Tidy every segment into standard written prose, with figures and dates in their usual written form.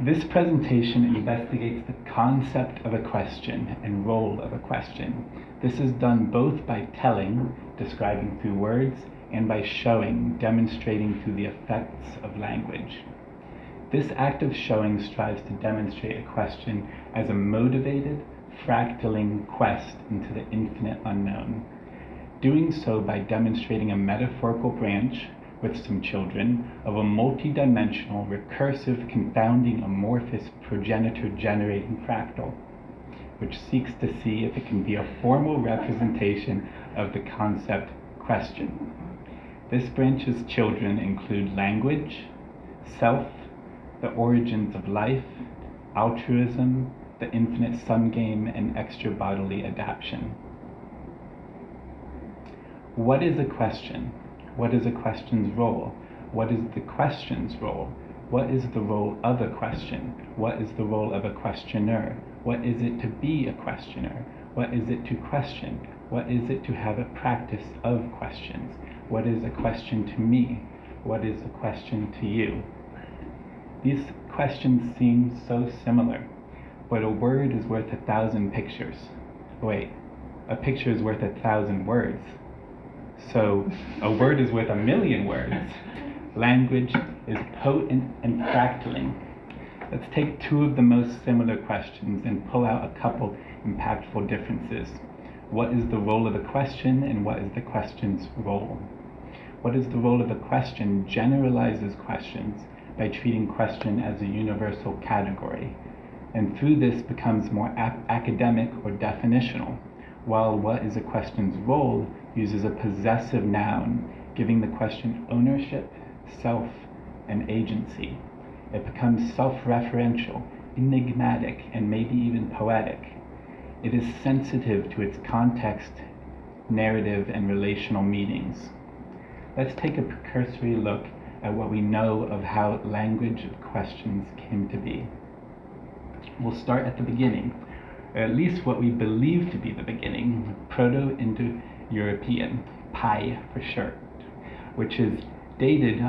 This presentation investigates the concept of a question and role of a question. This is done both by telling, describing through words, and by showing, demonstrating through the effects of language. This act of showing strives to demonstrate a question as a motivated, fractaling quest into the infinite unknown. Doing so by demonstrating a metaphorical branch with some children of a multi-dimensional, recursive, confounding, amorphous, progenitor-generating fractal, which seeks to see if it can be a formal representation of the concept question. This branch's children include language, self, the origins of life, altruism, the infinite sum game, and extra-bodily adaptation. What is a question? What is a question's role? What is the question's role? What is the role of a question? What is the role of a questioner? What is it to be a questioner? What is it to question? What is it to have a practice of questions? What is a question to me? What is a question to you? These questions seem so similar, but a word is worth 1,000 pictures. Wait, a picture is worth 1,000 words. So a word is worth 1,000,000 words. Language is potent and fractaling. Let's take two of the most similar questions and pull out a couple impactful differences. What is the role of a question, and what is the question's role? What is the role of a question generalizes questions by treating question as a universal category, and through this becomes more academic or definitional, while what is a question's role uses a possessive noun, giving the question ownership, self, and agency. It becomes self-referential, enigmatic, and maybe even poetic. It is sensitive to its context, narrative, and relational meanings. Let's take a cursory look at what we know of how language of questions came to be. We'll start at the beginning, or at least what we believe to be the beginning, Proto-Indo-European, PIE for short, which is dated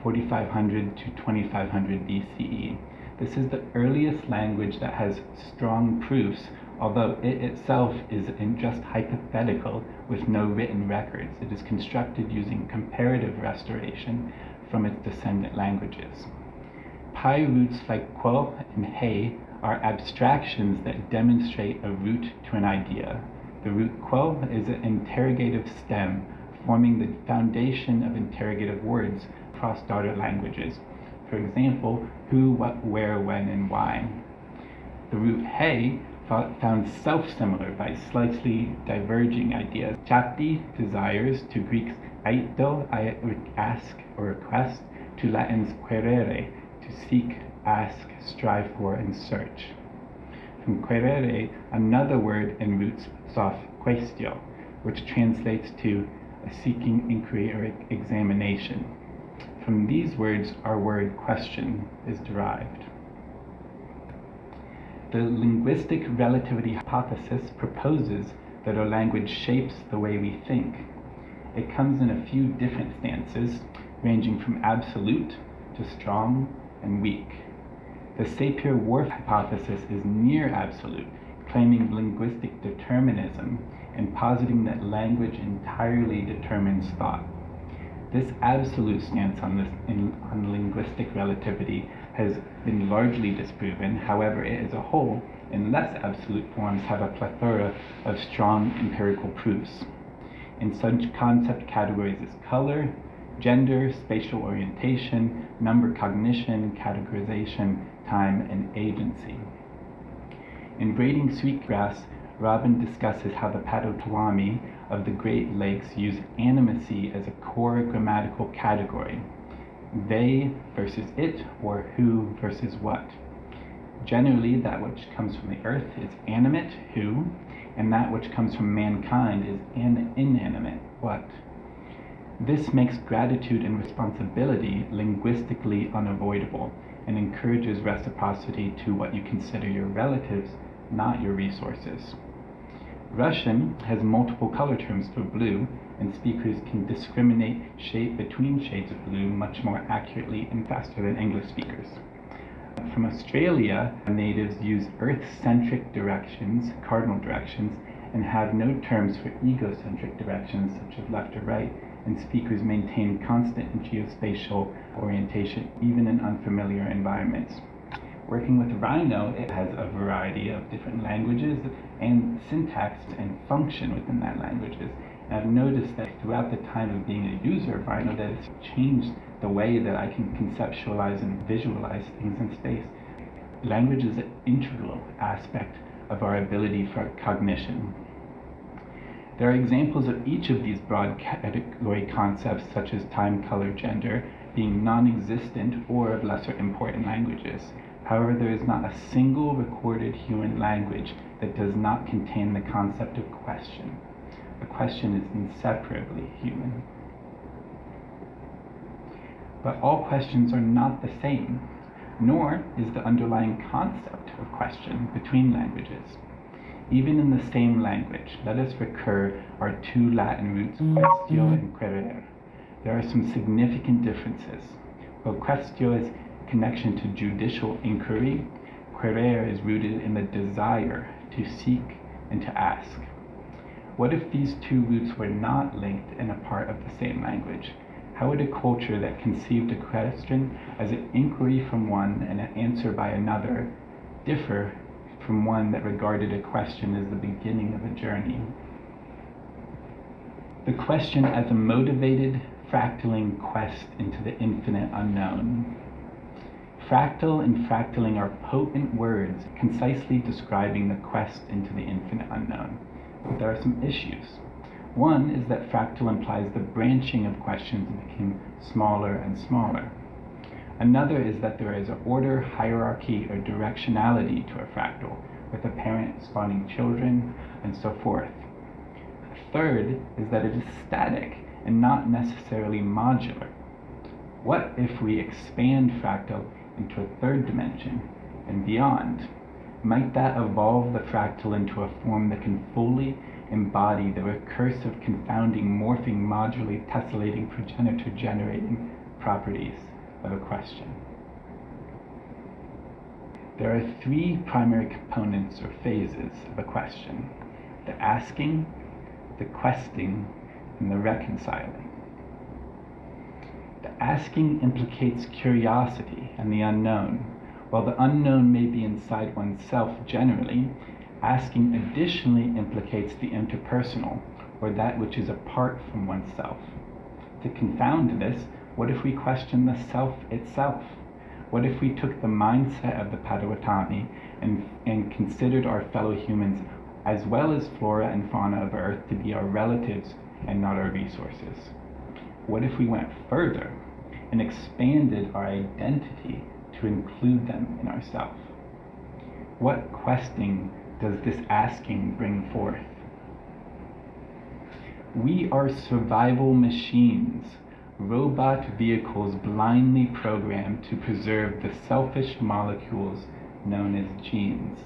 4500 to 2500 BCE. This is the earliest language that has strong proofs, although it itself is just hypothetical with no written records. It is constructed using comparative restoration from its descendant languages. PIE roots like quo and he are abstractions that demonstrate a root to an idea. The root quo is an interrogative stem forming the foundation of interrogative words across daughter languages. For example, who, what, where, when, and why. The root he found self-similar by slightly diverging ideas. Chati, desires, to Greeks aito, ask or request, to Latins querere, to seek, ask, strive for, and search. From querere, another word in roots soft quaestio, which translates to a seeking, inquiry, or examination. From these words, our word question is derived. The linguistic relativity hypothesis proposes that our language shapes the way we think. It comes in a few different stances, ranging from absolute to strong and weak. The Sapir-Whorf hypothesis is near absolute, claiming linguistic determinism and positing that language entirely determines thought. This absolute stance on linguistic relativity has been largely disproven. However, it as a whole, in less absolute forms, have a plethora of strong empirical proofs in such concept categories as color, gender, spatial orientation, number cognition, categorization, time, and agency. In Braiding Sweetgrass, Robin discusses how the Potawatomi of the Great Lakes use animacy as a core grammatical category. They versus it, or who versus what. Generally, that which comes from the earth is animate, who, and that which comes from mankind is inanimate, what. This makes gratitude and responsibility linguistically unavoidable and encourages reciprocity to what you consider your relatives, not your resources. Russian has multiple color terms for blue, and speakers can discriminate shade between shades of blue much more accurately and faster than English speakers. From Australia, natives use earth-centric directions, cardinal directions, and have no terms for egocentric directions such as left or right, and speakers maintain constant geospatial orientation even in unfamiliar environments. Working with Rhino, it has a variety of different languages and syntax and function within that languages. And I've noticed that throughout the time of being a user of Rhino that it's changed the way that I can conceptualize and visualize things in space. Language is an integral aspect of our ability for cognition. There are examples of each of these broad category concepts, such as time, color, gender, being non-existent or of lesser import in languages. However, there is not a single recorded human language that does not contain the concept of question. A question is inseparably human. But all questions are not the same, nor is the underlying concept of question between languages. Even in the same language, let us recur our two Latin roots, quaestio and quaerere. There are some significant differences. While quaestio is connection to judicial inquiry, quaerere is rooted in the desire to seek and to ask. What if these two roots were not linked and a part of the same language? How would a culture that conceived a question as an inquiry from one and an answer by another differ from one that regarded a question as the beginning of a journey? The question as a motivated, fractaling quest into the infinite unknown. Fractal and fractaling are potent words concisely describing the quest into the infinite unknown. But there are some issues. One is that fractal implies the branching of questions became smaller and smaller. Another is that there is an order, hierarchy, or directionality to a fractal, with a parent spawning children, and so forth. A third is that it is static and not necessarily modular. What if we expand fractal into a third dimension and beyond? Might that evolve the fractal into a form that can fully embody the recursive, confounding, morphing, modulating, tessellating, progenitor-generating properties of a question? There are three primary components or phases of a question: the asking, the questing, and the reconciling. The asking implicates curiosity and the unknown. While the unknown may be inside oneself generally, asking additionally implicates the interpersonal, or that which is apart from oneself. To confound this, what if we question the self itself? What if we took the mindset of the Potawatomi and considered our fellow humans, as well as flora and fauna of Earth, to be our relatives and not our resources? What if we went further and expanded our identity to include them in ourselves? What questing does this asking bring forth? We are survival machines, robot vehicles blindly programmed to preserve the selfish molecules known as genes.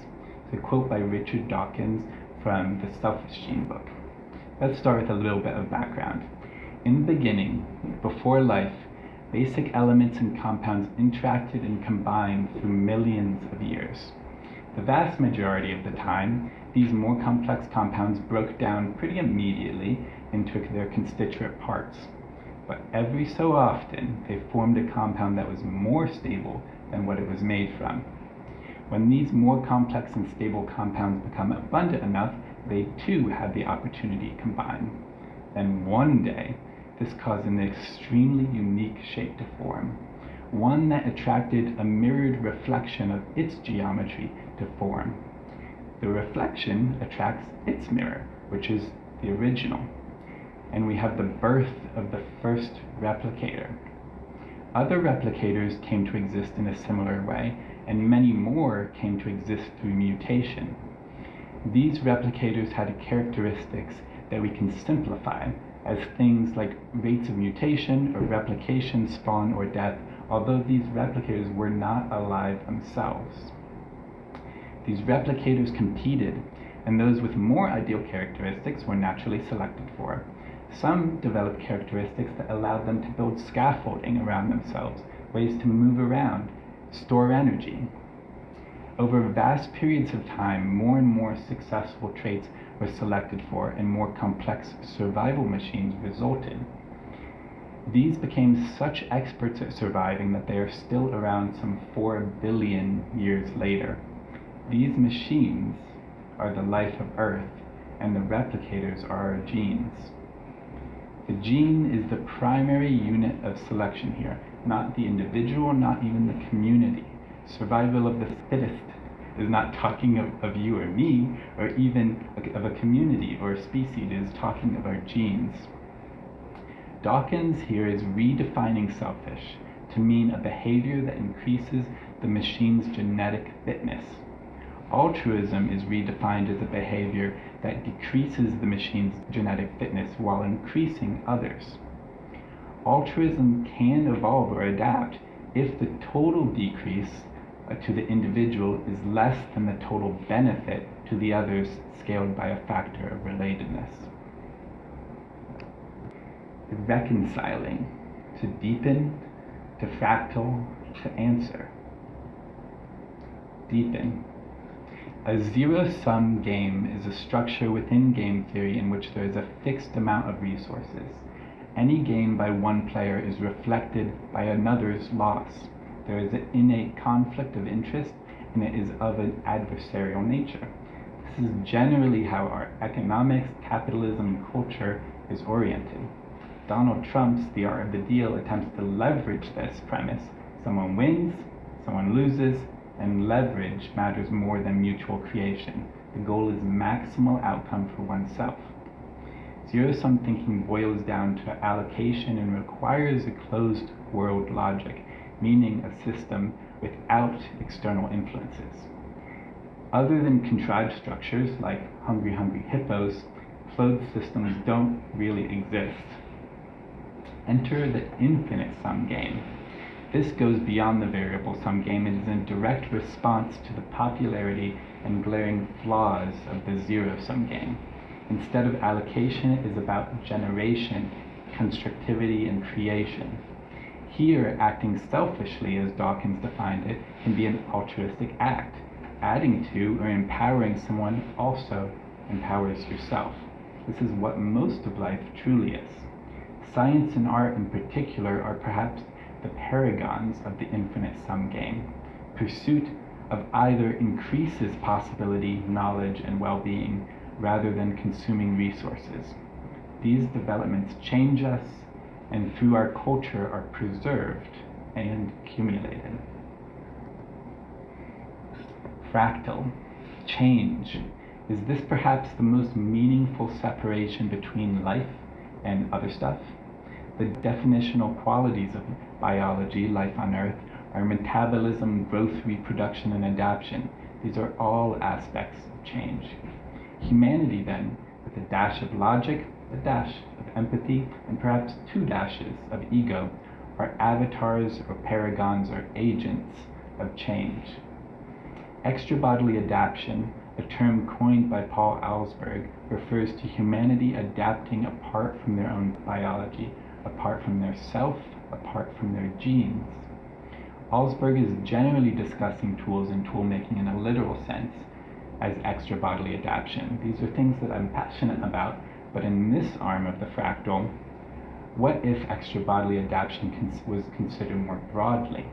It's a quote by Richard Dawkins from the Selfish Gene book. Let's start with a little bit of background. In the beginning, before life, basic elements and compounds interacted and combined through millions of years. The vast majority of the time, these more complex compounds broke down pretty immediately and took their constituent parts. But every so often, they formed a compound that was more stable than what it was made from. When these more complex and stable compounds become abundant enough, they too have the opportunity to combine. Then one day, this caused an extremely unique shape to form, one that attracted a mirrored reflection of its geometry to form. The reflection attracts its mirror, which is the original, and we have the birth of the first replicator. Other replicators came to exist in a similar way, and many more came to exist through mutation. These replicators had characteristics that we can simplify as things like rates of mutation or replication, spawn, or death, although these replicators were not alive themselves. These replicators competed, and those with more ideal characteristics were naturally selected for. Some developed characteristics that allowed them to build scaffolding around themselves, ways to move around, Store energy. Over vast periods of time, more and more successful traits were selected for and more complex survival machines resulted. These became such experts at surviving that they are still around some 4 billion years later. These machines are the life of Earth, and the replicators are our genes. The gene is the primary unit of selection here, not the individual, not even the community. Survival of the fittest is not talking of you or me, or even of a community or a species. It is talking of our genes. Dawkins here is redefining selfish to mean a behavior that increases the machine's genetic fitness. Altruism is redefined as a behavior that decreases the machine's genetic fitness while increasing others. Altruism can evolve or adapt if the total decrease to the individual is less than the total benefit to the others scaled by a factor of relatedness. Reconciling, to deepen, to fractal, to answer. Deepen. A zero-sum game is a structure within game theory in which there is a fixed amount of resources. Any gain by one player is reflected by another's loss. There is an innate conflict of interest, and it is of an adversarial nature. This is generally how our economics, capitalism, and culture is oriented. Donald Trump's The Art of the Deal attempts to leverage this premise. Someone wins, someone loses, and leverage matters more than mutual creation. The goal is maximal outcome for oneself. Zero-sum thinking boils down to allocation and requires a closed world logic, meaning a system without external influences. Other than contrived structures like hungry hippos, closed systems don't really exist. Enter the infinite sum game. This goes beyond the variable sum game and is in direct response to the popularity and glaring flaws of the zero-sum game. Instead of allocation, it is about generation, constructivity, and creation. Here, acting selfishly, as Dawkins defined it, can be an altruistic act. Adding to or empowering someone also empowers yourself. This is what most of life truly is. Science and art in particular are perhaps the paragons of the infinite sum game. Pursuit of either increases possibility, knowledge, and well-being rather than consuming resources. These developments change us and through our culture are preserved and accumulated. Fractal, change. Is this perhaps the most meaningful separation between life and other stuff? The definitional qualities of biology, life on Earth, are metabolism, growth, reproduction, and adaptation. These are all aspects of change. Humanity then, with a dash of logic, a dash of empathy, and perhaps 2 dashes of ego, are avatars or paragons or agents of change. Extra-bodily adaptation, a term coined by Paul Alsberg, refers to humanity adapting apart from their own biology, apart from their self, apart from their genes. Alsberg is generally discussing tools and tool-making in a literal sense as extra-bodily adaptation. These are things that I'm passionate about, but in this arm of the fractal, what if extra-bodily adaptation was considered more broadly?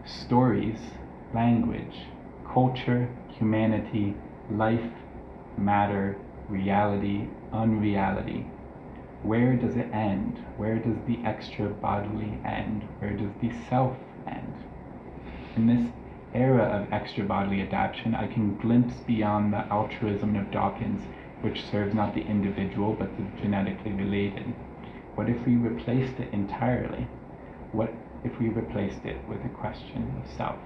Stories, language, culture, humanity, life, matter, reality, unreality. Where does it end? Where does the extra-bodily end? Where does the self end? In this era of extra-bodily adaptation, I can glimpse beyond the altruism of Dawkins, which serves not the individual but the genetically related. What if we replaced it entirely? What if we replaced it with a question of self?